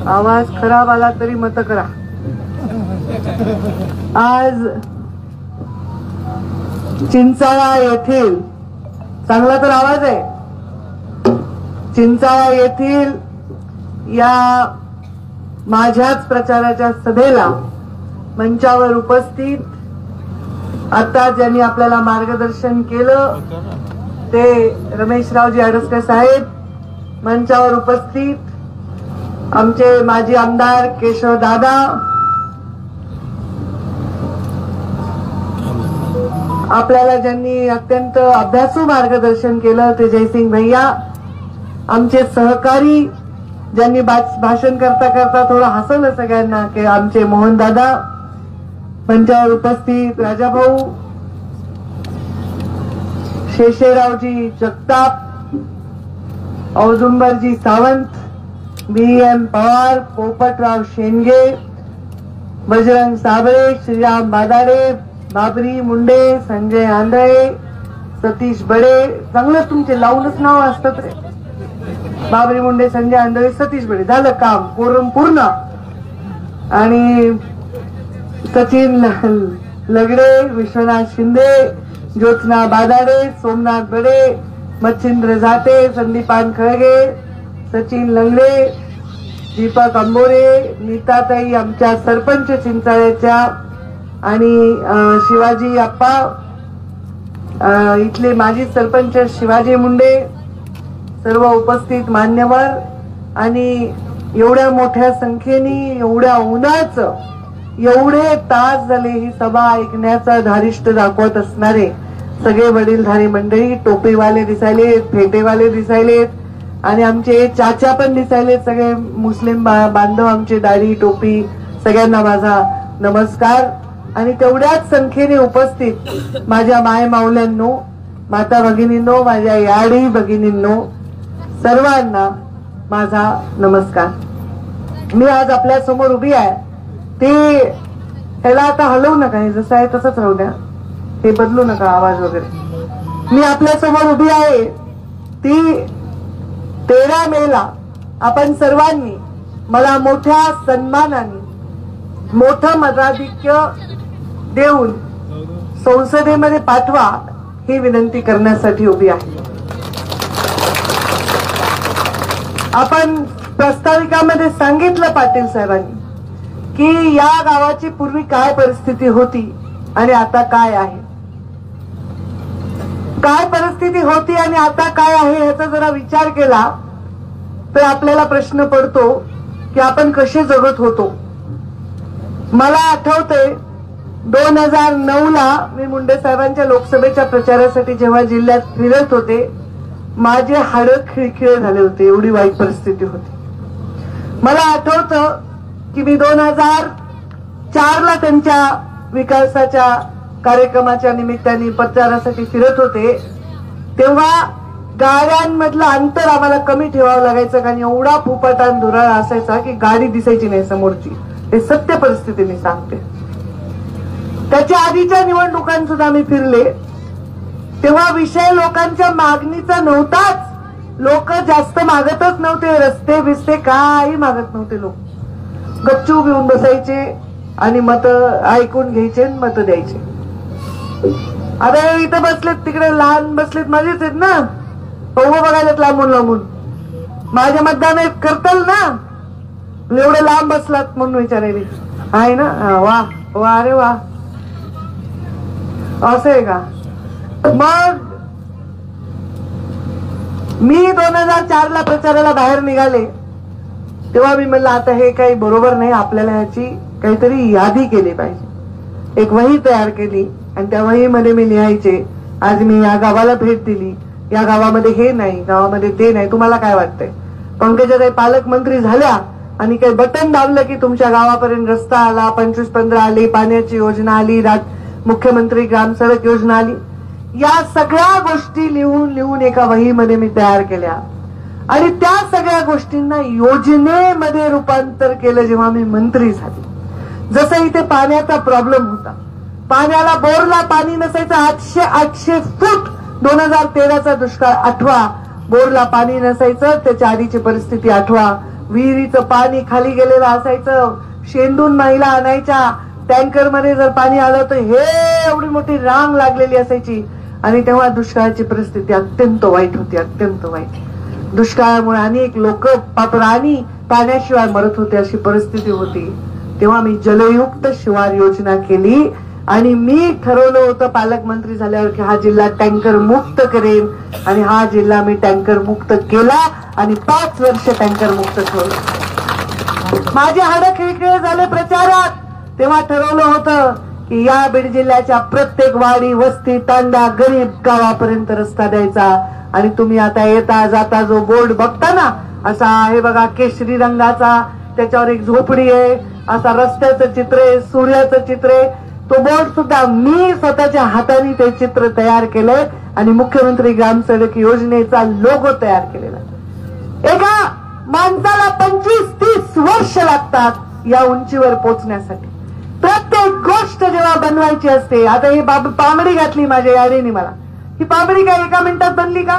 आवाज खराब आला तरी मत करा. आज चिंचाळा येथील चांगला तर आवाज आहे. चिंचाळा येथील या माझ्याच प्रचाराच्या सभेला मंचावर उपस्थित आता ज्यांनी आपल्याला मार्गदर्शन केलं ते रमेशरावजी अडसकर साहेब, मंचावर उपस्थित आमचे माजी आमदार केशव दादा, आपल्याला ज्यांनी अत्यंत अभ्यासू मार्गदर्शन केलं ते जयसिंग भैया, आमचे सहकारी ज्यांनी भाषण करता करता थोडं हसवलं सगळ्यांना की आमचे मोहन दादा, मंचावर उपस्थित राजाभाऊ, शेषेरावजी जगताप, औदुंबरजी सावंत, BM पवार, पोपटराव शेंडगे, बजरंग साबळे, श्रीराम बादाडे, बाबरी मुंडे, संजय आंधळे, सतीश बडे, चांगलं तुमचे लावूनच नाव असतात रे. बाबरी मुंडे, संजय आंधळे, सतीश बडे, झालं काम पूर्ण. आणि सचिन लगडे, विश्वनाथ शिंदे, ज्योत्स्ना बादाडे, सोमनाथ बडे, मच्छिंद्र झाटे, संदीपान खळगे, सचिन लंगडे, दीपक अंबोरे, नीताताई आमच्या सरपंच चिंचाळ्याच्या, आणि शिवाजी आप्पा इथले माजी सरपंच शिवाजी मुंडे, सर्व उपस्थित मान्यवर, आणि एवढ्या मोठ्या संख्येने एवढ्या उन्हाचं एवढे तास झाले ही सभा ऐकण्याचा धारिष्ट दाखवत असणारे सगळे वडीलधारी मंडळी, टोपीवाले दिसायलेत, फेटेवाले दिसायलेत, आणि आमचे चाचा पण दिसायलेत, सगळे मुस्लिम बांधव आमचे, दाढी टोपी, सगळ्यांना माझा नमस्कार. आणि तेवढ्याच संख्येने उपस्थित माझ्या माय माऊल्यांनो, माता भगिनींनो, माझ्या याडी भगिनींनो, सर्वांना माझा नमस्कार. मी आज आपल्या समोर उभी आहे. ते ह्याला आता हलवू नका, हे जसं आहे तसंच राहू द्या, हे बदलू नका आवाज वगैरे. मी आपल्या समोर उभी आहे ती 13 मेला आपण सर्वांनी मला मोठ्या सन्मानाने मोठं मताधिक्य देऊन संसदेमध्ये पाठवा ही विनंती करण्यासाठी उभी आहे. आपण प्रस्ताविकामध्ये सांगितलं पाटील साहेबांनी की या गावाची पूर्वी काय परिस्थिती होती आणि आता काय आहे. काय परिस्थिती होती आणि आता काय आहे ह्याचा जरा विचार केला तर आपल्याला प्रश्न पडतो की आपण कसे जगत होतो. मला आठवतंय 2009 ला मी मुंडे साहेबांच्या लोकसभेच्या प्रचारासाठी जेव्हा जिल्ह्यात फिरत होते, माझे हाडं खिळखिळे झाले होते, एवढी वाईट परिस्थिती होती. मला आठवतं की मी 2004 ला त्यांच्या विकासाच्या कार्यक्रमाच्या निमित्ताने प्रचारासाठी फिरत होते, तेव्हा गाड्यांमधलं अंतर आम्हाला कमी ठेवावं लागायचं, कारण एवढा फुफाटान धुराळ असायचा की गाडी दिसायची नाही समोरची. हे सत्य परिस्थिती मी सांगते. त्याच्या आधीच्या निवडणुकांसुद्धा मी फिरले, तेव्हा विषय लोकांच्या मागणीचा नव्हताच. लोक जास्त मागतच नव्हते, रस्ते बिस्ते काही मागत नव्हते. लोक गपचूप येऊन बसायचे आणि मत ऐकून घ्यायचे, मत द्यायचे. आता इथं बसलेत, तिकडे लहान बसलेत, माझेच आहेत ना, पौव बघायलात लांबून लांबून, माझ्या मतदान करताल ना, एवढे लांब बसलात म्हणून विचारायला आहे ना. वा वा, अरे वा, असं आहे का. मग मी 2004 ला प्रचाराला बाहेर निघाले, तेव्हा मी म्हणलं आता हे काही बरोबर नाही, आपल्याला ह्याची काहीतरी यादी केली पाहिजे. एक वही तयार केली आणि त्या वहीमध्ये मी लिहायचे, आज मी या गावाला भेट दिली, या गावामध्ये हे नाही, गावामध्ये ते नाही. तुम्हाला काय वाटतंय, पंकजाताई पालकमंत्री झाल्या आणि काही बटन दाबलं की तुमच्या गावापर्यंत रस्ता आला, 25-15 आली, पाण्याची योजना आली, मुख्यमंत्री ग्राम सडक योजना आली. या सगळ्या गोष्टी लिहून एका वहीमध्ये मी तयार केल्या आणि त्या सगळ्या गोष्टींना योजनेमध्ये रूपांतर केलं जेव्हा मी मंत्री झाले. जसं इथे पाण्याचा प्रॉब्लेम होता, पाण्याला बोरला पाणी नसायचं, 800 फूट 2013चा दुष्काळ आठवा, बोरला पाणी नसायचं, त्याच्या आधीची परिस्थिती आठवा, विहिरीचं पाणी खाली गेलेलं असायचं, शेंदून महिला आणायच्या, टँकर मध्ये जर पाणी आलं तर हे एवढी मोठी रांग लागलेली असायची. आणि तेव्हा दुष्काळाची परिस्थिती अत्यंत वाईट होती, अत्यंत वाईट. दुष्काळामुळे अनेक लोक प्राणी पाण्याशिवाय मरत होते, अशी परिस्थिती होती. तेव्हा मी जलयुक्त शिवार योजना केली आणि मी ठरवलं होतं पालकमंत्री झाल्यावर की हा जिल्हा टँकर मुक्त करेन, आणि हा जिल्हा मी टँकर मुक्त केला आणि 5 वर्ष टँकर मुक्त ठेवलं. माझे हाडं खिळखिळे झाले प्रचारात. तेव्हा ठरवलं होतं की या बीड जिल्ह्याच्या प्रत्येक वाडी, वस्ती, तांडा, गरीब गावापर्यंत रस्ता द्यायचा. आणि तुम्ही आता येता जाता जो बोर्ड बघता ना, असा आहे बघा केशरी रंगाचा, त्याच्यावर एक झोपडी आहे, असा रस्त्याचं चित्र आहे, सूर्याचं चित्र आहे. तो बोर्ड सुद्धा मी स्वतःच्या हाताने ते चित्र तयार केलंय आणि मुख्यमंत्री ग्राम सडक योजनेचा लोगो तयार केलेला. एका माणसाला 25-30 वर्ष लागतात या उंचीवर पोहोचण्यासाठी. प्रत्येक गोष्ट जेव्हा बनवायची असते, आता ही पामडी घातली माझ्या याडीने मला, ही पामडी काय एका मिनिटात बनली का?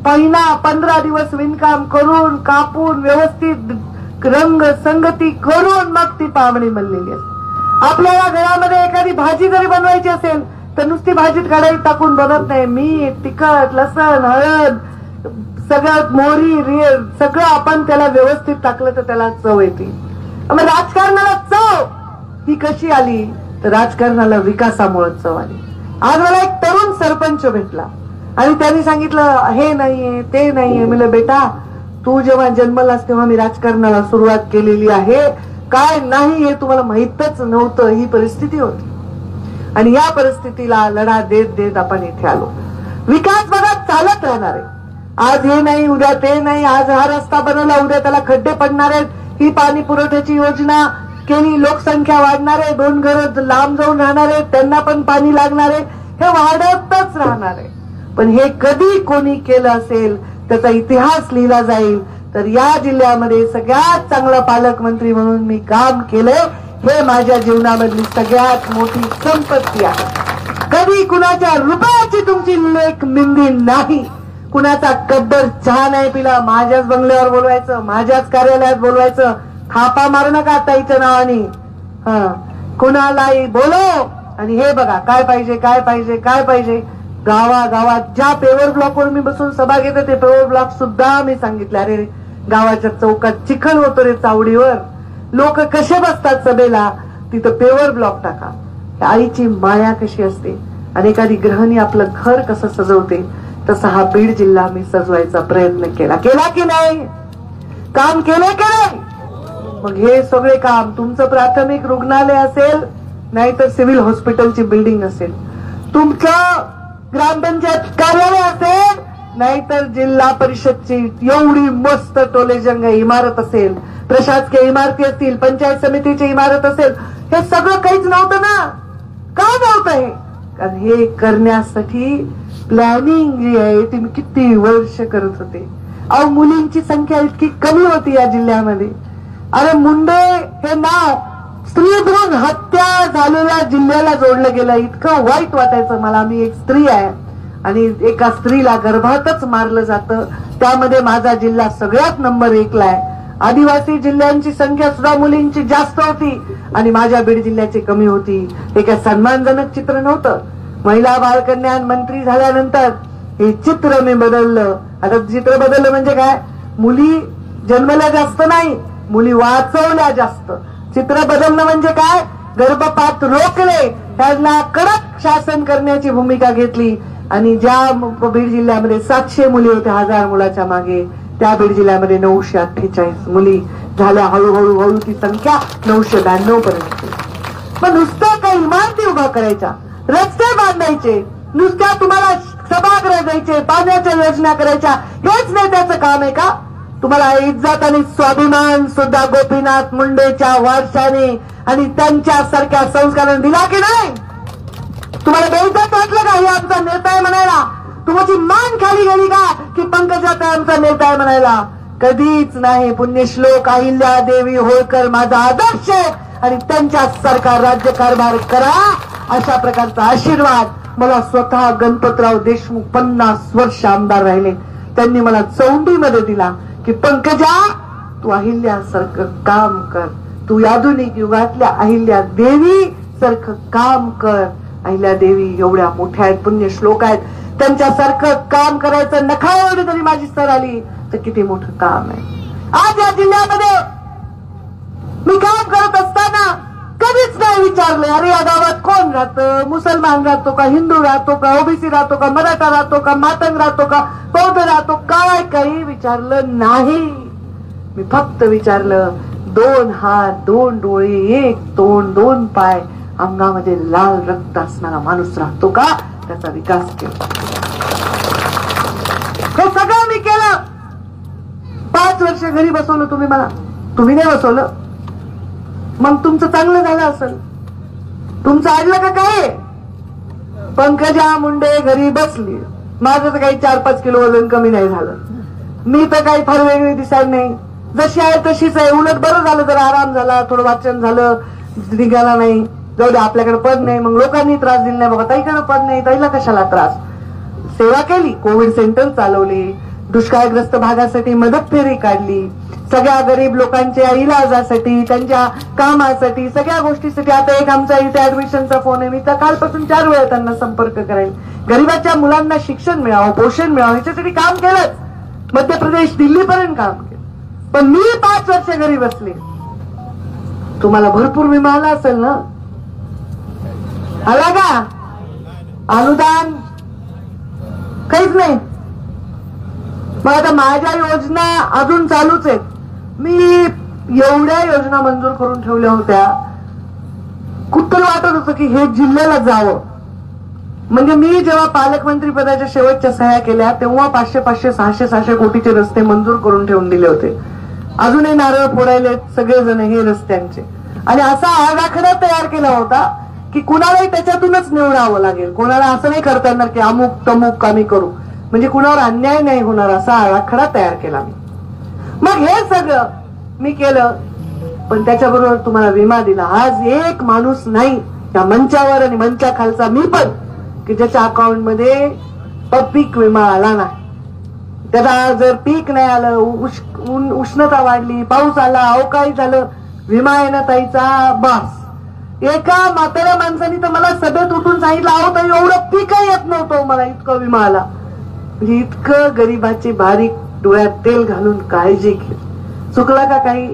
15 दिवस विणकाम करून, कापून, व्यवस्थित रंग संगती करून मग ती पामडी बनलेली असते. आपल्याला घरामध्ये एखादी भाजी जरी बनवायची असेल तर नुसती भाजीत कढईत टाकून बनत नाही. मीठ, तिखट, लसण, हळद, सगळं मोहरी, सगळं आपण त्याला व्यवस्थित टाकलं तर त्याला चव येते. मग राजकारणाला चव ही कशी आली? तर राजकारणाला विकासामुळे चव आली. आज मला एक तरुण सरपंच भेटला आणि त्यांनी सांगितलं हे नाहीये ते नाहीये. म्हणलं बेटा, तू जेव्हा जन्मलास तेव्हा मी राजकारणाला सुरुवात केलेली आहे, काय नाही हे तुम्हाला माहितच नव्हतं. ही परिस्थिती होती आणि या परिस्थितीला लढा देत देत आपण इथे आलो. विकास बघा चालत राहणार आहे. आज हे नाही, उद्या ते नाही. आज हा रस्ता बनवला, उद्या त्याला खड्डे पडणार आहेत. ही पाणी पुरवठ्याची योजना केली, लोकसंख्या वाढणार आहे, 2 घरं लांब जाऊन राहणार आहेत, त्यांना पण पाणी लागणार आहे. हे वाढतच राहणार आहे. पण हे कधी कोणी केलं असेल त्याचा इतिहास लिहिला जाईल. तर या जिल्ह्यामध्ये सगळ्यात चांगला पालकमंत्री म्हणून मी काम केलंय, हे माझ्या जीवनामधली सगळ्यात मोठी संपत्ती आहे. कधी कुणाच्या रुपयाची तुमची लेख निंदी नाही, कुणाचा कब्बर चहा नाही पिला, माझ्याच बंगल्यावर बोलवायचं, माझ्याच कार्यालयात बोलवायचं, थापा मारू नका ताईच्या नावाने. कुणालाही बोलव आणि हे बघा काय पाहिजे काय पाहिजे काय पाहिजे. गावागावात ज्या पेवर ब्लॉकवर मी बसून सभा घेते ते पेवर ब्लॉक सुद्धा मी सांगितले. अरे गावाच्या चौकात चिखल होतो रे चावडीवर, लोक कसे बसतात सभेला, तिथं पेवर ब्लॉक टाका. आईची माया कशी असते आणि एखादी गृहिणी आपलं घर कसं सजवते, तसा हा बीड जिल्हा मी सजवायचा प्रयत्न केला. केला की नाही? काम केले की नाही? मग हे सगळे काम, तुमचं प्राथमिक रुग्णालय असेल, नाहीतर सिव्हिल हॉस्पिटलची बिल्डिंग असेल, तुमचं ग्रामपंचायत कार्यालय असेल, नाहीतर जिल्हा परिषदची एवढी मस्त टोलेजंग इमारत असेल, प्रशासकीय इमारती असतील, पंचायत समितीची इमारत असेल, हे सगळं काहीच नव्हतं ना. का नव्हतं हे? कारण हे करण्यासाठी प्लॅनिंग जी आहे ती मी किती वर्ष करत होते. अहो मुलींची संख्या इतकी कमी होती या जिल्ह्यामध्ये. अरे मुंडे हे नाव स्त्री भ्रूण हत्या झालेल्या जिल्ह्याला जोडलं गेलं. इतकं वाईट वाटायचं मला. मी एक स्त्री आहे आणि एका स्त्रीला गर्भातच मारलं जातं, त्यामध्ये माझा जिल्हा सगळ्यात नंबर 1ला आहे. आदिवासी जिल्ह्यांची संख्या सुद्धा मुलींची जास्त होती आणि माझ्या बीड जिल्ह्याची कमी होती. हे काय सन्मानजनक चित्र नव्हतं. महिला बाल कल्याण मंत्री झाल्यानंतर हे चित्र मी बदललं. आता चित्र बदललं म्हणजे काय? मुली जन्मल्या जास्त नाही, मुली वाचवल्या जास्त. चित्र बदलणं म्हणजे काय? गर्भपात रोखले, त्यांना कडक शासन करण्याची भूमिका घेतली. आणि ज्या बीड जिल्ह्यामध्ये 700 मुली होत्या 1000 मुलाच्या मागे, त्या बीड जिल्ह्यामध्ये 948 मुली झाल्या. हळूहळू हळू ती संख्या 992 पर्यंत. मग नुसतं काही इमारती उभा करायच्या, रस्ते बांधायचे, नुसत्या तुम्हाला सभागृह द्यायचे, पाण्याच्या योजना करायच्या, हेच नेत्याचं काम आहे का? तुम्हाला इज्जत आणि स्वाभिमान सुद्धा गोपीनाथ मुंडेच्या वारशाने आणि त्यांच्या सारख्या संस्कारांनी दिला की नाही? तुम्हाला बेइज्जत वाटलं का हे आमचा नेता आहे म्हणायला? तुमची मान खाली गेली का की पंकजाताई आमचा नेता आहे म्हणायला? कधीच नाही. पुण्यश्लोक अहिल्या देवी होळकर माझा आदर्श आहे आणि त्यांच्या सारखा राज्यकारभार करा अशा प्रकारचा आशीर्वाद मला स्वतः गणपतराव देशमुख 50 वर्ष आमदार राहिले, त्यांनी मला चौंडीमध्ये दिला की पंकजा तू अहिल्यासारखं काम कर, तू आधुनिक युगातल्या अहिल्या देवी सारखं काम कर. अहिल्या देवी एवढ्या मोठ्या आहेत, पुण्य श्लोक आहेत, त्यांच्यासारखं काम करायचं नखाएवढी तरी माझी सर आली तर किती मोठं काम आहे. आज या जिल्ह्यामध्ये मी काम करत असताना कधीच नाही विचारलं अरे या गावात कोण राहतं, मुसलमान राहतो का, हिंदू राहतो का, ओबीसी राहतो का, मराठा राहतो का, मातंग राहतो का, बौद्ध राहतो, काय काही विचारलं नाही. मी फक्त विचारलं 2 हात, 2 डोळे, 1 तोंड, 2 पाय, अंगामध्ये लाल रक्त असणारा माणूस राहतो का, त्याचा विकास केला. हे सगळं मी केलं. 5 वर्ष घरी बसवलं तुम्ही मला, तुम्ही नाही बसवलं. मग तुमचं चांगलं झालं असेल, तुमचं आडलं का काय. पंकजा मुंडे घरी बसली, माझं तर काही 4-5 किलो वजन कमी नाही झालं. मी तर काही फार वेगळी दिसायला नाही, जशी आहे तशीच आहे. उलट बरं झालं, जरा आराम झाला, थोडं वाचन झालं, निघाला नाही. जाऊ दे, आपल्याकडे पद नाही, मग लोकांनी त्रास दिला नाही. बाबा ताईकडे पद नाही, ताईला कशाला त्रास. सेवा केली, कोविड सेंटर चालवली, दुष्काळग्रस्त भागासाठी मदत फेरी काढली, सगळ्या गरीब लोकांच्या इलाजासाठी, त्यांच्या कामासाठी, सगळ्या गोष्टीसाठी. आता एक आमचा इथे ऍडमिशनचा फोन आहे, मी तर कालपासून 4 वेळा त्यांना संपर्क करायला. गरीबाच्या मुलांना शिक्षण मिळावं, पोषण मिळावं, ह्याच्यासाठी काम केलंच. मध्य प्रदेश, दिल्लीपर्यंत काम केलं. पण मी 5 वर्ष घरी बसले. तुम्हाला भरपूर विमा आला असेल ना, आला का अनुदान? काहीच नाही. मग आता माझ्या योजना अजून चालूच आहेत. मी एवढ्या योजना मंजूर करून ठेवल्या होत्या, कुठं वाटत होतं की हे जिल्ह्याला जावं. म्हणजे मी जेव्हा पालकमंत्री पदाच्या शेवटच्या सह्या केल्या तेव्हा 500-500, 600-600 कोटीचे रस्ते मंजूर करून ठेवून दिले होते. अजूनही नारळ फोडायले सगळेजण हे रस्त्यांचे. आणि असा आराखडा तयार केला होता की कुणालाही त्याच्यातूनच निवडावं लागेल. कोणाला असं नाही करता येणार की अमुक तमुक आम्ही करू, म्हणजे कुणावर अन्याय नाही होणार असा आराखडा तयार केला मी. मग हे सगळं मी केलं, पण त्याच्याबरोबर तुम्हाला विमा दिला. आज एक माणूस नाही त्या मंचावर आणि मंचा खालचा मी पण की ज्याच्या अकाउंट मध्ये पीक विमा आला नाही. त्याला जर पीक नाही आलं, उष्णता वाढली, पाऊस आला, अवकाळी झालं, विमा आहे ना ताईचा बस. एका म्हाताऱ्या माणसाने तर मला सभेत उठून सांगितलं, अहो ताई एवढं पीकही येत नव्हतं मला, इतकं विमा आला. म्हणजे इतकं गरीबाची बारीक डोळ्यात तेल घालून काळजी घे. चुकलं का काही?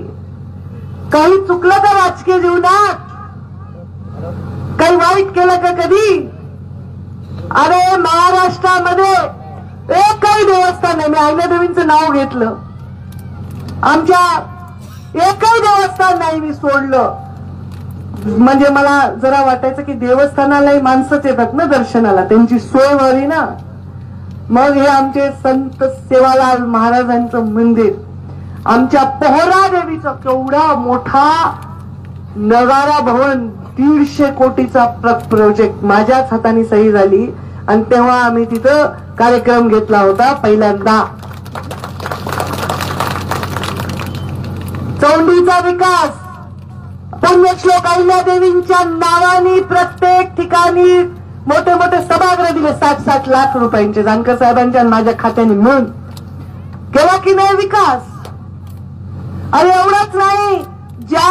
काही चुकलं का राजकीय जीवनात? काही वाईट केलं का कधी? अरे महाराष्ट्रामध्ये एकही देवस्थान नाही, मी अहिल्यादेवींचं नाव घेतलं, आमच्या एकही देवस्थान नाही मी सोडलं. म्हणजे मला जरा वाटायचं की देवस्थानालाही माणसंच येतात ना दर्शनाला, त्यांची सोय व्हावी ना. मग हे आमचे संत सेवालाल महाराजांचं मंदिर, आमच्या पोहरा देवीचं केवढा मोठा नगारा भवन, 150 कोटीचा प्रोजेक्ट माझ्याच हाताने सही झाली. आणि तेव्हा आम्ही तिथं कार्यक्रम घेतला होता पहिल्यांदा. चौंडीचा विकास, पुण्यश्लोक अहिल्यादेवींच्या नावाने प्रत्येक ठिकाणी मोठे मोठे सभागृह दिले, 60-60 लाख रुपयांचे जानकर साहेबांच्या माझ्या खात्याने मिळून. केला की नाही विकास? अरे एवढंच नाही, ज्या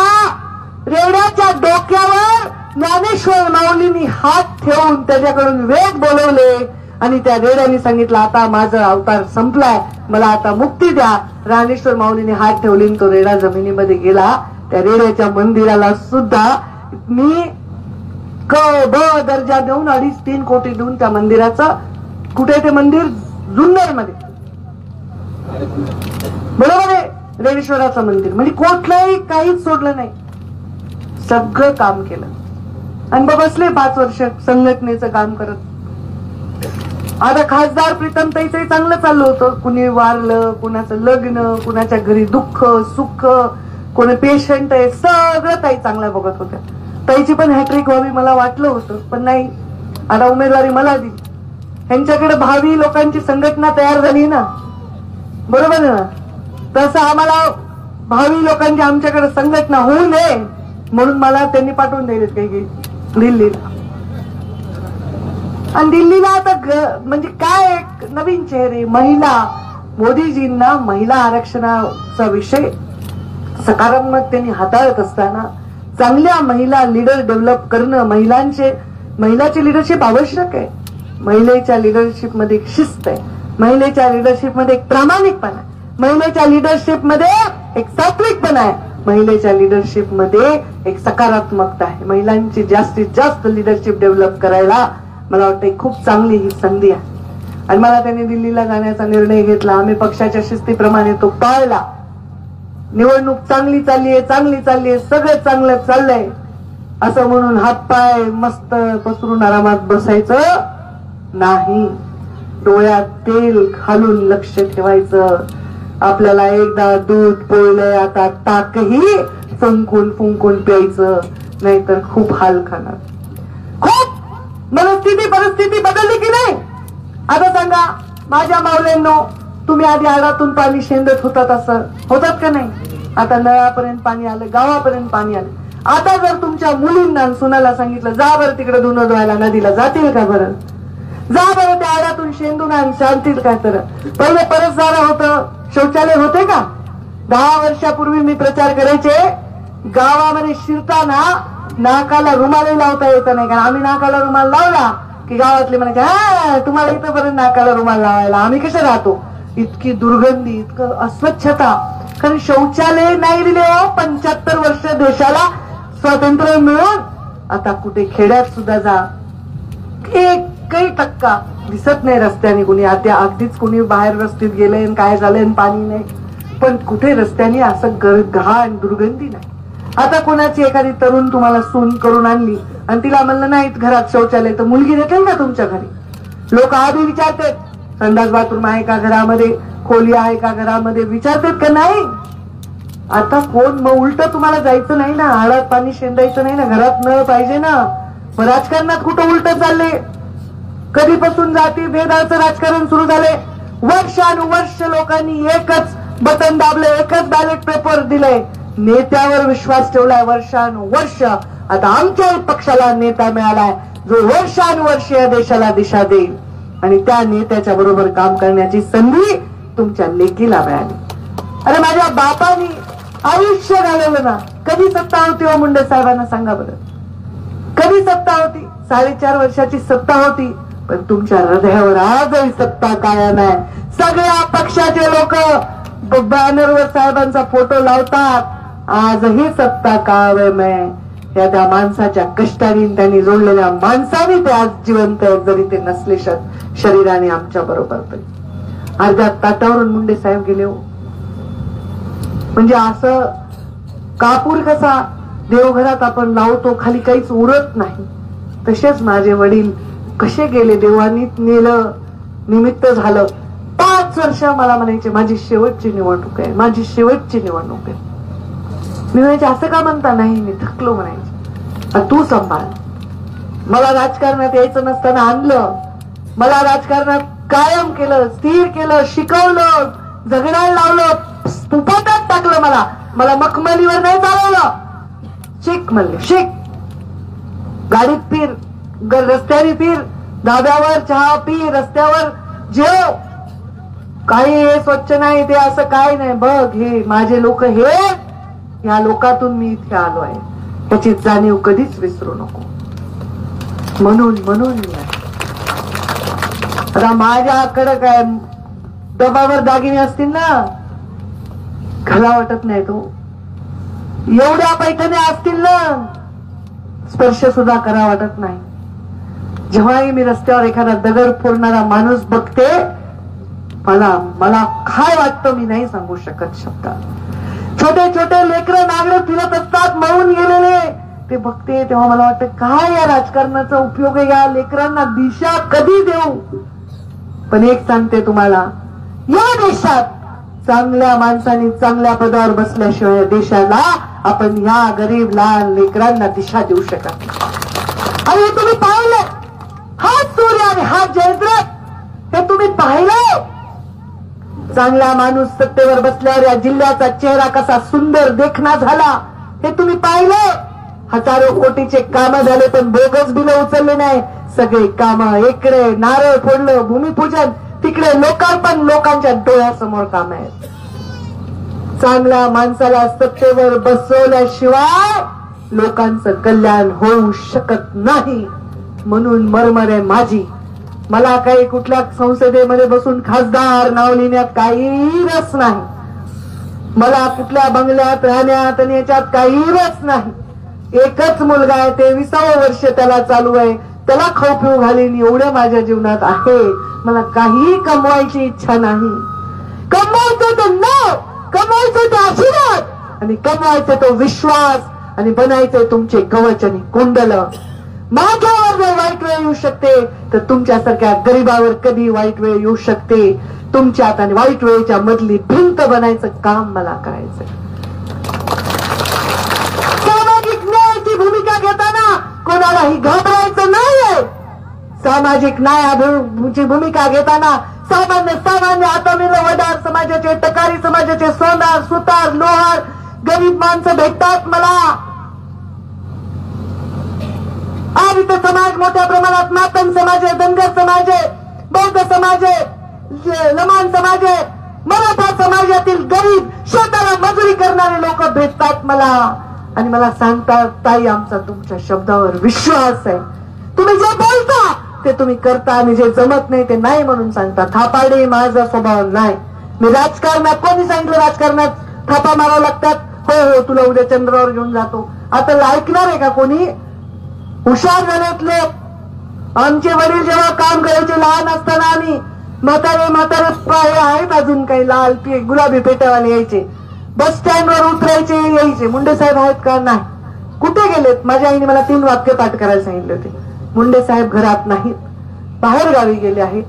रेड्याच्या डोक्यावर ज्ञानेश्वर माऊलींनी हात ठेवून त्याच्याकडून वेद बोलवले आणि त्या रेड्याने सांगितलं आता माझा अवतार संपलाय, मला आता मुक्ती द्या. ज्ञानेश्वर माऊलींनी हात ठेवले, तो रेडा जमिनीमध्ये गेला. त्या रेड्याच्या मंदिराला सुद्धा मी क ब दर्जा देऊन 2.5-3 कोटी देऊन त्या मंदिराचं, कुठे ते मंदिर? जुन्नर मध्ये, बरोबर आहे, रेडेश्वराचं मंदिर. म्हणजे कुठलंही काहीच सोडलं नाही, सगळं काम केलं. आणि बसले 5 वर्ष संघटनेचं काम करत. आता खासदार प्रीतमताईचंही चांगलं चाललं होतं. कुणी वारलं, कुणाचं लग्न, कुणाच्या घरी दुःख सुख, कोणी पेशंट आहे, सगळं ताई चांगलं बघत होत्या. ताईची पण हॅट्रिक व्हावी मला वाटलं होतं, पण नाही. आता उमेदवारी मला दिली. ह्यांच्याकडे भावी लोकांची संघटना तयार झाली ना, बरोबर ना. तसं आम्हाला भावी लोकांची आमच्याकडे संघटना होऊ नये म्हणून मला त्यांनी पाठवून द्यायला काही दिल्लीला. आणि दिल्लीला आता म्हणजे काय नवीन चेहरे, महिला, मोदीजींना महिला आरक्षणाचा विषय सकारात्मकतेने हाताळत असताना चांगल्या महिला लीडर डेव्हलप करणं, महिलाची लिडरशिप आवश्यक आहे. महिलेच्या लिडरशिप मध्ये एक शिस्त आहे, महिलेच्या लिडरशिप मध्ये एक प्रामाणिकपणा आहे, महिलेच्या लिडरशिप मध्ये एक सात्विकपणा आहे, महिलेच्या लिडरशिप मध्ये एक सकारात्मकता आहे. महिलांची जास्तीत जास्त लिडरशिप डेव्हलप करायला मला वाटतं खूप चांगली ही संधी आहे. आणि मला त्यांनी दिल्लीला जाण्याचा निर्णय घेतला. आम्ही पक्षाच्या शिस्तीप्रमाणे तो पाळला. निवडणूक चांगली चाललीये, सगळं चांगलं चाललंय असं म्हणून हातपाय मस्त पसरून आरामात बसायचं नाही. डोळ्यात तेल घालून लक्ष ठेवायचं. आपल्याला एकदा दूध पोळलंय, आता ताकही फुंकून फुंकून प्यायचं, नाहीतर खूप हाल खाणार. खूप परिस्थिती बदलली की नाही? आता सांगा माझ्या मावल्यांनो, तुम्ही आधी आडातून पाणी शेंदत होतात, असं होतात का नाही? आता नळापर्यंत पाणी आलं, गावापर्यंत पाणी आलं. आता जर तुमच्या मुलींना सुनाला सांगितलं जा बरं तिकडे धुणं धुवायला नदीला, जातील का बरं? जा बरं त्या आडातून शेंदून आणि शांतील काय? तर पहिले परसदार होतं, शौचालय होते का? 10 वर्षापूर्वी मी प्रचार करायचे, गावामध्ये शिरताना नाकाला रुमालही लावता येत नाही. कारण आम्ही नाकाला रुमाल लावला की गावातले म्हणायचे हा तुम्हाला इथं पर्यंत नाकाला रुमाल लावायला, आम्ही कसे राहतो? इतकी दुर्गंधी, इतकं अस्वच्छता. कारण शौचालय नाही दिले. 75 वर्ष देशाला स्वातंत्र्य मिळून आता कुठे खेड्यात सुद्धा जा, काही टक्का दिसत नाही रस्त्याने कुणी. आता अगदीच कुणी बाहेर रस्त्यात गेलंय, काय झालंय, पाणी नाही, पण कुठे रस्त्याने असं घाण दुर्गंधी नाही. आता कोणाची एखादी तरुण तुम्हाला सून करून आणली आणि तिला म्हणलं नाही घरात शौचालय, तर मुलगी देतील का तुमच्या घरी? लोक आधी विचारतात संडास बाथरूम आहे का घरामध्ये, खोली आहे का घरामध्ये, विचारतात का नाही? आता कोण मग उलट तुम्हाला जायचं नाही ना, आडात पाणी शेंदायचं नाही ना, घरात नळ पाहिजे ना. मग राजकारणात कुठं उलट चालले? कधीपासून जाती भेदाचं राजकारण सुरू झाले. वर्षानुवर्ष लोकांनी एकच बटन दाबलं, एकच बॅलेट पेपर दिलंय, नेत्यावर विश्वास ठेवलाय वर्षानुवर्ष. आता आमच्याही पक्षाला नेता मिळालाय जो वर्षानुवर्ष या देशाला दिशा देईल, आणि त्या नेत्याच्या बरोबर काम करण्याची संधी तुमच्या लेकीला मिळाली. अरे माझ्या बापानी आयुष्य घालवलं ना. कधी सत्ता होती हो मुंडे साहेबांना सांगा बरं? कधी सत्ता होती? 4.5 वर्षाची सत्ता होती, पण तुमच्या हृदयावर आजही सत्ता कायम आहे. सगळ्या पक्षाचे लोक बॅनरवर साहेबांचा फोटो लावतात, आजही सत्ता कायम आहे. त्या माणसाच्या कष्टाने, त्यांनी जोडलेल्या माणसाने ते आज जिवंत आहेत, जरी ते नसले शरीराने आमच्या बरोबर. तरी अर्ध्या ताटावरून मुंडे साहेब गेले हो. म्हणजे असं कापूर कसा देवघरात आपण लावतो, खाली काहीच उरत नाही, तसेच माझे वडील कसे गेले, देवानी नेलं, निमित्त झालं. 5 वर्ष मला म्हणायचे माझी शेवटची निवडणूक आहे, माझी शेवटची निवडणूक आहे. मी म्हणायचे असं का म्हणता? नाही मी थकलो म्हणायचे. तू सांभाळ. मला राजकारणात यायचं नसताना आणलं, मला राजकारणात कायम केलं, स्थिर केलं, शिकवलं, झगडायला लावलं, स्तूपात टाकलं. मला मखमलीवर नाही चालवलं. शिक म्हणले, शिक. गाडीत फिर, रस्त्याने फिर, धाब्यावर चहा पी, रस्त्यावर जेव. काही हे स्वच्छ नाही, ते असं काय नाही. बघ हे माझे लोक, हे या लोकातून मी इथे आलो आहे, त्याची जाणीव कधीच विसरू नको. म्हणून मी आता माझ्याकडे काय डबावर दागिने असतील ना, खरा वाटत नाही तो. एवढ्या पैठण्या असतील ना, स्पर्श सुद्धा करा वाटत नाही. जेव्हाही मी रस्त्यावर एखादा दगड फोडणारा माणूस बघते, मला काय वाटतं मी नाही सांगू शकत शब्दात. छोटे छोटे लेकरं नागडे फिरत असतात, मळून गेलेले, ते बघते तेव्हा मला वाटतं काय या राजकारणाचा उपयोग आहे, या लेकरांना दिशा कधी देऊ. पण एक सांगते तुम्हाला, या देशात चांगल्या माणसांनी चांगल्या पदावर बसल्याशिवाय देशाला आपण या गरीब लहान लेकरांना दिशा देऊ शकत नाही. आणि हे तुम्ही पाहिलं, हा सूर्य आणि हा जयद्रथ, हे तुम्ही पाहिलं. चांगला माणूस सत्तेवर बसल्यावर या जिल्ह्याचा चेहरा कसा सुंदर देखणा झाला, हे तुम्ही पाहिलं. हजारो कोटीचे काम झाले, पण बोगस बिलं उचलले नाही. सगळे काम, इकडे नारळ फोडलं, भूमिपूजन, तिकडे लोकार्पण, लोकांच्या डोळ्यासमोर काम आहेत. चांगल्या माणसाला सत्तेवर बसवल्याशिवाय लोकांचं कल्याण होऊ शकत नाही. म्हणून मरमर आहे माझी. मला काही कुठल्या संसदेमध्ये बसून खासदार नाव लिहिण्यात काही रस नाही. मला कुठल्या बंगल्यात राहण्यात आणि याच्यात काही रस नाही. एकच मुलगा आहे, 23वं वर्ष त्याला चालू आहे. त्याला खाऊ पिऊ घालीन एवढं माझ्या जीवनात आहे. मला काही कमवायची इच्छा नाही. कमवायचं तो नाव, कमवायचं तो आशीर्वाद आणि कमवायचं तो विश्वास आणि बनायचंय तुमचे कवच आणि कुंडल. माझ्यावर जर वाईट वेळ येऊ शकते तर तुमच्यासारख्या गरीबावर कधी वाईट वेळ येऊ शकते. तुमच्यात आणि वाईट वेळेच्या मधली भिंत बनायचं काम मला करायचंय. सामाजिक न्यायाची भूमिका घेताना कोणालाही घाबरायचं नाहीये. सामाजिक न्यायाची भूमिका घेताना सामान्य आतामिल वडार समाजाचे, टकारी समाजाचे, सोनार, सुतार, लोहार, गरीब माणसं भेटतात मला. आर्य समाज मोठ्या प्रमाणात, मातंग समाज आहे, धनगर समाज आहे, बौद्ध समाज आहे, लमाण समाज आहे, मराठा समाजातील गरीब शेताला मजुरी करणारे लोक भेटतात मला आणि मला सांगतात, ताई आमचा तुमच्या शब्दावर विश्वास आहे. तुम्ही जे बोलता ते तुम्ही करता आणि जे जमत नाही ते नाही म्हणून सांगता. थापाडे माझा स्वभाव नाही. मी राजकारणात, कोणी सांगितलं राजकारणात थापा मारावं लागतात? हो हो, तुला उद्या चंद्रावर घेऊन जातो. आता ऐकणार आहे का कोणी? हुशार झालेत लोक. आमचे वडील जेव्हा काम करायचे लहान असताना, आम्ही म्हातारे प्राय आहेत अजून काही लाल गुलाबी पेट्यावाले यायचे, बस स्टँडवर उतरायचे, यायचे. मुंडे साहेब आहेत का? नाही. कुठे गेलेत? माझ्या आईने मला 3 वाक्य पाठ करायला सांगितले होते. मुंडे साहेब घरात नाहीत, बाहेर गावी गेले आहेत,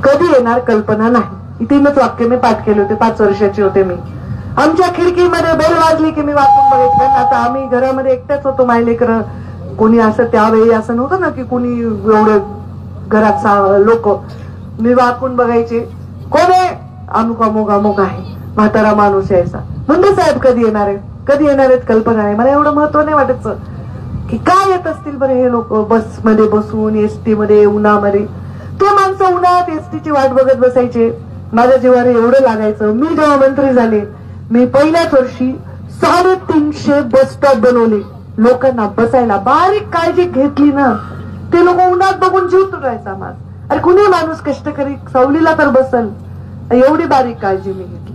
कधी येणार कल्पना नाही. 3च वाक्य मी पाठ केले होते. 5 वर्षाची होते मी. आमच्या खिडकीमध्ये बेल वाजली की मी वाचून बघायचं. आता आम्ही घरामध्ये एकट्याच होतो, मायलेकर. कोणी असं त्यावेळी असं नव्हतं ना की कोणी एवढे घरात लोक. मी वाकून बघायचे, कोण आहे? अमुक अमुक अमुक आहे. म्हातारा माणूस यायचा. मुंडे साहेब कधी येणार आहे, कधी येणार आहेत कल्पना आहे. मला एवढं महत्व नाही वाटायचं की काय येत असतील बरं हे लोक बसमध्ये बसून, एसटी मध्ये, उन्हामध्ये. ते माणसं उन्हात एसटीची वाट बघत बसायचे. माझ्या जीवाला एवढं लागायचं. मी जेव्हा मंत्री झाले, मी पहिल्याच वर्षी 350 बस स्टॉप बनवले लोकांना बसायला. बारीक काळजी घेतली ना, ते लोक उन्हात बघून जीव तुटायचा माझा. अरे कुणी माणूस कष्टकरी सावलीला तर बसल, एवढी बारीक काळजी मी घेतली.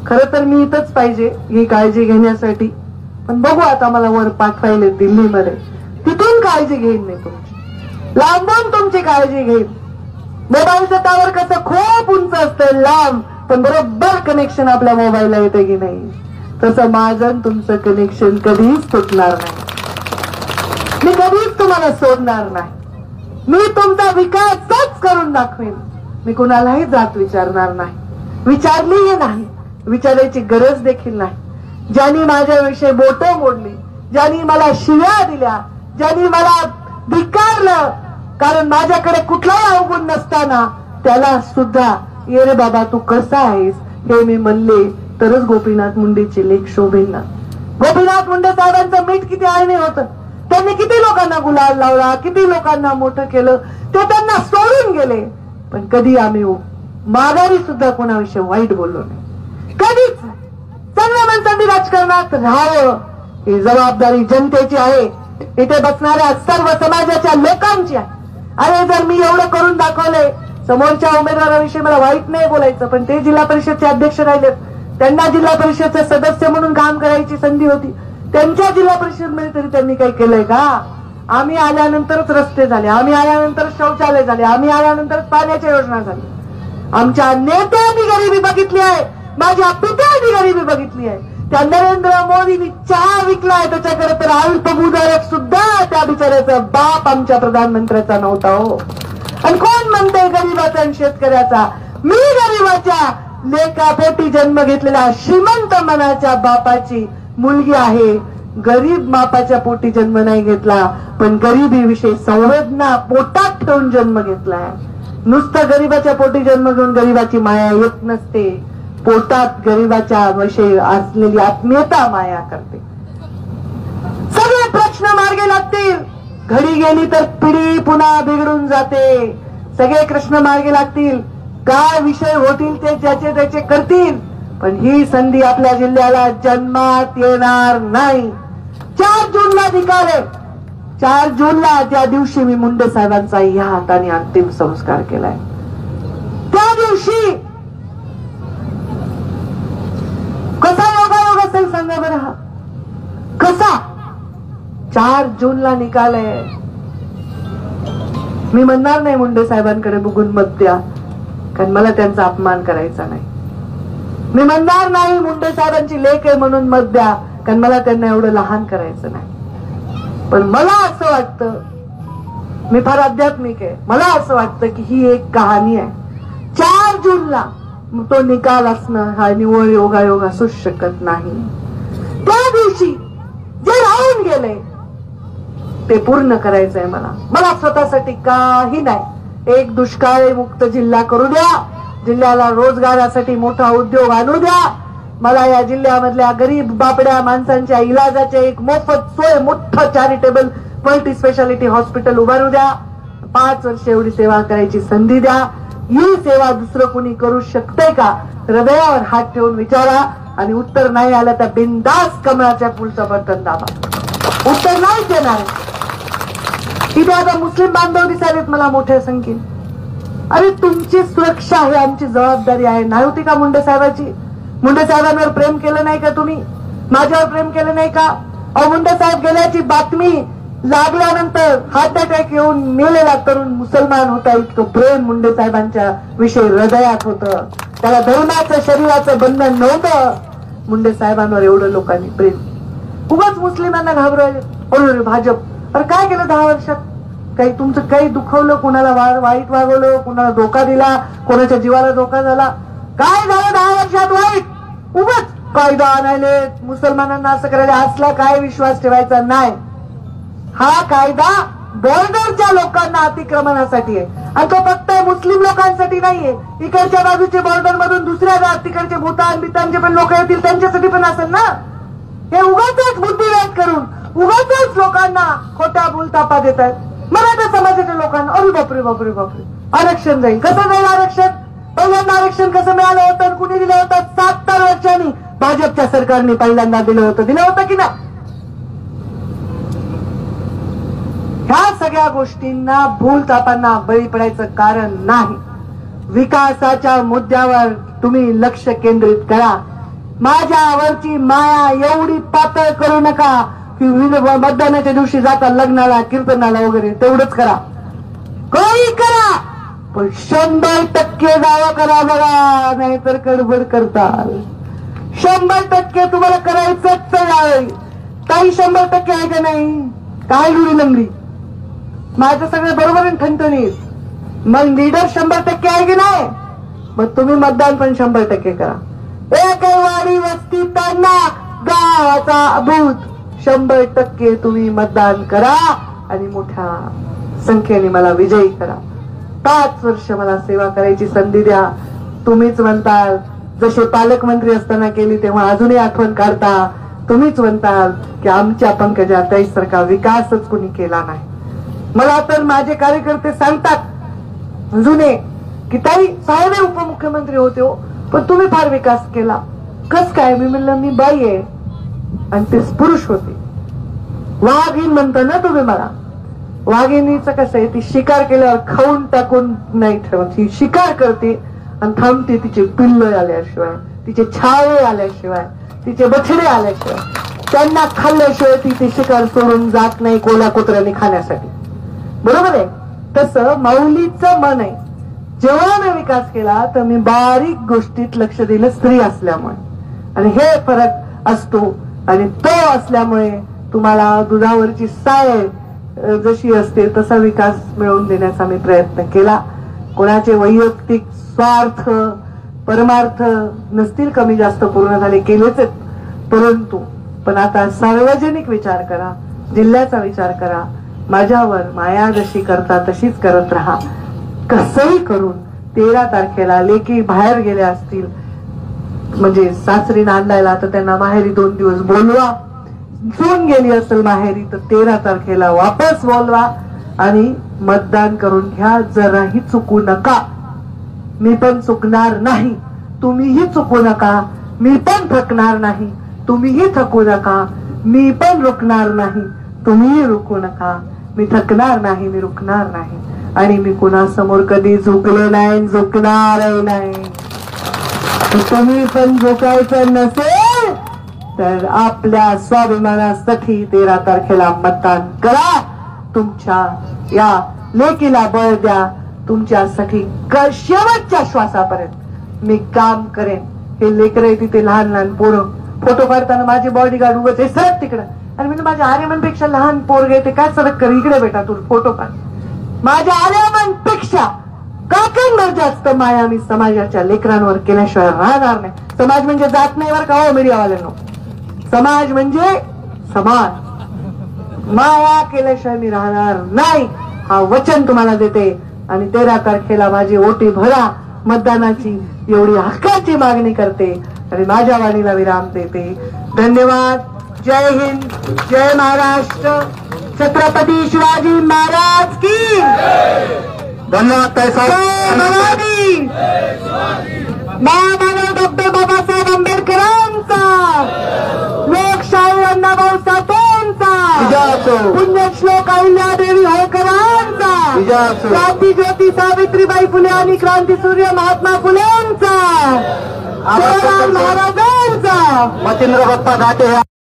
खरं तर मी इथंच पाहिजे ही काळजी घेण्यासाठी, पण बघू आता मला वर पाठवायले दिल्लीमध्ये, तिथून काळजी घेईन मी तुमची, लांबून तुमची काळजी घेईन. मोबाईलचं टावर कसं खूप उंच असतं लांब, पण बरोबर कनेक्शन आपल्या मोबाईलला येते की नाही, तसं माझं तुमचं कनेक्शन कधीच तुटणार नाही. मी कधीच तुम्हाला सोडणार नाही. मी तुमचा विकासच करून दाखवेन. मी कुणालाही जात विचारणार नाही, विचारलीही नाही, विचारायची गरज देखील नाही. ज्यांनी माझ्याविषयी बोटं मोडली, ज्यांनी मला शिव्या दिल्या, ज्यांनी मला धिक्कारलं, कारण माझ्याकडे कुठलाही अवगुण नसताना त्याला सुद्धा ये रे बाबा तू कसा आहेस हे मी म्हणले तरच गोपीनाथ मुंडेचे लेख शोभेल ना. गोपीनाथ मुंडे साहेबांचं मीठ किती आळणी होतं. त्यांनी किती लोकांना गुलाल लावला, किती लोकांना मोठं केलं, ते त्यांना सोडून गेले. पण कधी आम्ही माघारी सुद्धा कोणाविषयी वाईट बोललो नाही, कधीच. चांगल्या माणसांनी राजकारणात राहावं ही जबाबदारी जनतेची आहे, इथे बसणाऱ्या सर्व समाजाच्या लोकांची आहे. अरे जर मी एवढं करून दाखवले, समोरच्या उमेदवाराविषयी मला वाईट नाही बोलायचं, पण ते जिल्हा परिषदचे अध्यक्ष राहिलेत, त्यांना जिल्हा परिषदचे सदस्य म्हणून काम करायची संधी होती. त्यांच्या जिल्हा परिषदमध्ये तरी त्यांनी काही केलंय का? आम्ही आल्यानंतरच रस्ते झाले, आम्ही आल्यानंतरच शौचालय झाले, आम्ही आल्यानंतरच पाण्याच्या योजना झाल्या. आमच्या नेत्यांनी गरिबी बघितली आहे, माझ्या पित्यांनी गरिबी बघितली आहे. त्या नरेंद्र मोदींनी चहा विकलाय त्याच्याकडे तर अल्पभूधारक सुद्धा त्या बिचाऱ्याचा बाप आमच्या प्रधानमंत्र्याचा नव्हता हो. आणि कोण म्हणते गरीबाचा आणि शेतकऱ्याचा? मी गरीबाच्या लेकापोटी जन्म घेतलेल्या श्रीमंत मनाच्या बापाची मुलगी आहे. गरीब मापाच्या पोटी जन्म नाही घेतला, पण गरिबीविषयी संवेदना पोटात ठेवून जन्म घेतलाय. नुसतं गरीबाच्या पोटी जन्म घेऊन गरीबाची माया येत नसते, पोटात गरीबाच्या विषयी असलेली आत्मीयता माया करते. सगळे प्रश्न मार्गे लागतील, घडी गेली तर पिढी पुन्हा बिघडून जाते. सगळे प्रश्न मार्गे लागतील, काय विषय होतील ते ज्याचे त्याचे करतील, पण ही संधी आपल्या जिल्ह्याला जन्मात येणार नाही. 4 जूनला निकाल आहे. 4 जूनला त्या दिवशी मी मुंडे साहेबांचा या हाताने अंतिम संस्कार केलाय. त्या दिवशी कसा योगायोग असेल सांगा बरं. हा कसा 4 जूनला निकाल आहे. मी म्हणणार नाही मुंडे साहेबांकडे बघून मत द्या, कारण मला त्यांचा अपमान करायचा नाही. मी म्हणणार नाही मुंडे साहेबांची लेक आहे म्हणून मत द्या, कारण मला त्यांना एवढं लहान करायचं नाही. पण मला असं वाटतं, मी फार आध्यात्मिक आहे, मला असं वाटतं की ही एक कहाणी आहे. 4 जूनला तो निकाल असणं हा निव्वळ योगायोग असूच शकत नाही. त्या दिवशी जे राहून गेले ते पूर्ण करायचंय मला स्वतःसाठी काही नाही. एक दुष्काळ मुक्त जिल्हा करू द्या, जिल्ह्याला रोजगारासाठी मोठा उद्योग आणू द्या, मला या जिल्ह्यामधल्या गरीब बापड्या माणसांच्या इलाजाचे एक मोफत सोय मोठं चॅरिटेबल मल्टी स्पेशालिटी हॉस्पिटल उभारू द्या. 5 वर्ष एवढी सेवा करायची संधी द्या. ही सेवा दुसरं कोणी करू शकते का? हृदयावर हात ठेवून विचारा, आणि उत्तर नाही आलं तर बिनधास्त कमळाच्या फुलचं बटन दाबा. उत्तर नाही देणार. इथे आता मुस्लिम बांधव दिसायलेत मला मोठ्या संख्येने. अरे तुमची सुरक्षा ही आमची जबाबदारी आहे. नाही होती का मुंडे साहेबाची? मुंडे साहेबांवर प्रेम केलं नाही का तुम्ही? माझ्यावर प्रेम केलं नाही का? अहो मुंडे साहेब गेल्याची बातमी लागल्यानंतर हार्ट अटॅक येऊन मेलेला तरुण मुसलमान होता, इतकं प्रेम मुंडे साहेबांच्या विषयी हृदयात होतं. त्याला धर्माचं शरीराचं बंधन नव्हतं. मुंडे साहेबांवर एवढं लोकांनी प्रेम. उगाच मुस्लिमांना घाबरवलं. भाजप अरे काय केलं 10 वर्षात? काही तुमचं काही दुखवलं? कोणाला वाईट वागवलं? कोणाला धोका दिला? कोणाच्या जीवाला धोका झाला? काय झालं 10 वर्षात वाईट? उगाच कायदा आणायले, मुसलमानांना असं करायला. असला काय विश्वास ठेवायचा नाही. हा कायदा बॉर्डरच्या लोकांना अतिक्रमणासाठी आहे, आणि तो फक्त मुस्लिम लोकांसाठी नाहीये. इकडच्या बाजूचे बॉर्डर मधून दुसऱ्या तिकडचे भूतान बितानचे पण लोक येतील, त्यांच्यासाठी पण असेल ना. हे उगाच बुद्धिवाद करून उगाच लोकांना खोटा बोलतापा देत आहेत. मराठा समाजाच्या लोकांना अरे बापरे बापरे बापरे आरक्षण जाईल. कसं जाईल आरक्षण? पहिल्यांदा आरक्षण कसं मिळालं होतं? कुणी दिलं होतं? 70 वर्षांनी भाजपच्या सरकारने पहिल्यांदा दिलं होतं की नाही? ह्या सगळ्या गोष्टींना भूलतापांना बळी पडायचं कारण नाही. विकासाच्या मुद्द्यावर तुम्ही लक्ष केंद्रित करा. माझ्यावरची माया एवढी पातळ करू नका की मतदानाच्या दिवशी जाता लग्नाला कीर्तनाला वगैरे तेवढंच करा. काही करा, पण 100% दावा करा बघा, नाहीतर गडबड करताल. 100% तुम्हाला करायचंच आहे. काही 100% आहे का नाही? काय लुडी लंगडी? माझं सगळं बरोबर आहे ठणठणीत. मग लीडर 100% आहे की नाही? मग तुम्ही मतदान पण 100% करा. एक वाडी वस्ती त्यांना गावाचा अभूत 100% तुम्ही मतदान करा आणि मोठ्या संख्येने मला विजयी करा. 5 वर्ष मला सेवा करायची संधी द्या. तुम्हीच म्हणताल, जसे पालकमंत्री असताना केली तेव्हा अजूनही आठवण काढता. तुम्हीच म्हणताल की आमच्या पंकजाताई सारखा विकासच कुणी केला नाही. मला तर माझे कार्यकर्ते सांगतात जुने की ताई साहेब उपमुख्यमंत्री होते हो, पण तुम्ही फार विकास केला. कस काय? मी म्हणलं मी बाई आहे आणि ते पुरुष होते. वाघीण म्हणता ना तुम्ही मला. वाघिणीचं कसं आहे, ती शिकार केल्यावर खाऊन टाकून नाही ठेवत. ही शिकार करते आणि थांबते तिचे पिल्ल आल्याशिवाय, तिचे छावे आल्याशिवाय, तिचे बछडे आल्याशिवाय. त्यांना खाल्ल्याशिवाय ती ते शिकार सोडून जात नाही कोला कुत्र्याने खाण्यासाठी. बरोबर आहे? तसं माऊलीचं मन आहे. जेव्हा मी विकास केला तर मी बारीक गोष्टीत लक्ष दिलं स्त्री असल्यामुळे, आणि हे फरक असतो. आणि तो असल्यामुळे तुम्हाला दुधावरची साय जशी असते तसा विकास मिळवून देण्याचा मी प्रयत्न केला. कोणाचे वैयक्तिक स्वार्थ परमार्थ नसतील कमी जास्त पूर्ण झाले, केलेच, परंतु पण आता सार्वजनिक विचार करा, जिल्ह्याचा विचार करा. माझ्यावर माया जशी करता तशीच करत राहा. कसंही करून 13 तारखेला लेकी बाहेर गेल्या असतील, म्हणजे सासरी नांदायला, तर त्यांना माहेरी 2 दिवस बोलवा. सून गेली असेल माहेरी तर 13 तारखेला वापस बोलवा आणि मतदान करून घ्या. जराही चुकू नका. मी पण चुकणार नाही, तुम्हीही चुकू नका. मी पण थकणार नाही, तुम्हीही थकू नका. मी पण रुकणार नाही, तुम्हीही रुकू नका. मी थकणार नाही, मी रुकणार नाही. आणि मी कुणासमोर कधी झुकलो नाही, झुकणारही नाही. तुम्ही पण झुकायचं नसेल तर आपल्या स्वाभिमानासाठी 13 तारखेला मतदान करा. तुमच्या या लेकीला बळ द्या. तुमच्यासाठी शेवटच्या श्वासापर्यंत मी काम करेन. हे लेकरं तिथे लहान लहान पोरं फोटो काढताना माझे बॉडीगार्ड उगाच सरक तिकडं. आणि मी माझ्या आर्यमनपेक्षा लहान पोरगे ते काय सरक कर इकडे बेटा, तू फोटो काढ. माझ्या आर्यमनपेक्षा काकांवर जास्त माया मी समाजाच्या लेकरांवर केल्याशिवाय राहणार नाही. समाज म्हणजे जात नाही बरं का हो मीडियावाल्यांनो. समाज म्हणजे समाज. माया केल्याशिवाय मी राहणार नाही, हा वचन तुम्हाला देते. आणि 13 तारखेला माझी ओटी भरा मतदानाची एवढी हक्काची मागणी करते आणि माझ्या वाणीला विराम देते. धन्यवाद. जय हिंद, जय महाराष्ट्र. छत्रपती शिवाजी महाराज की. धन्यवाद महारानी महामानव डॉक्टर बाबासाहेब आंबेडकरांचा, लोकशाही अण्णाभाऊ साठेंचा, पुण्यश्लोक अहिल्यादेवी होळकरांचा, क्रांती ज्योती सावित्रीबाई फुले आणि क्रांतीसूर्य महात्मा फुलेंचा, महाराजांचा, मच्छिंद्र बाप्पा घाटे.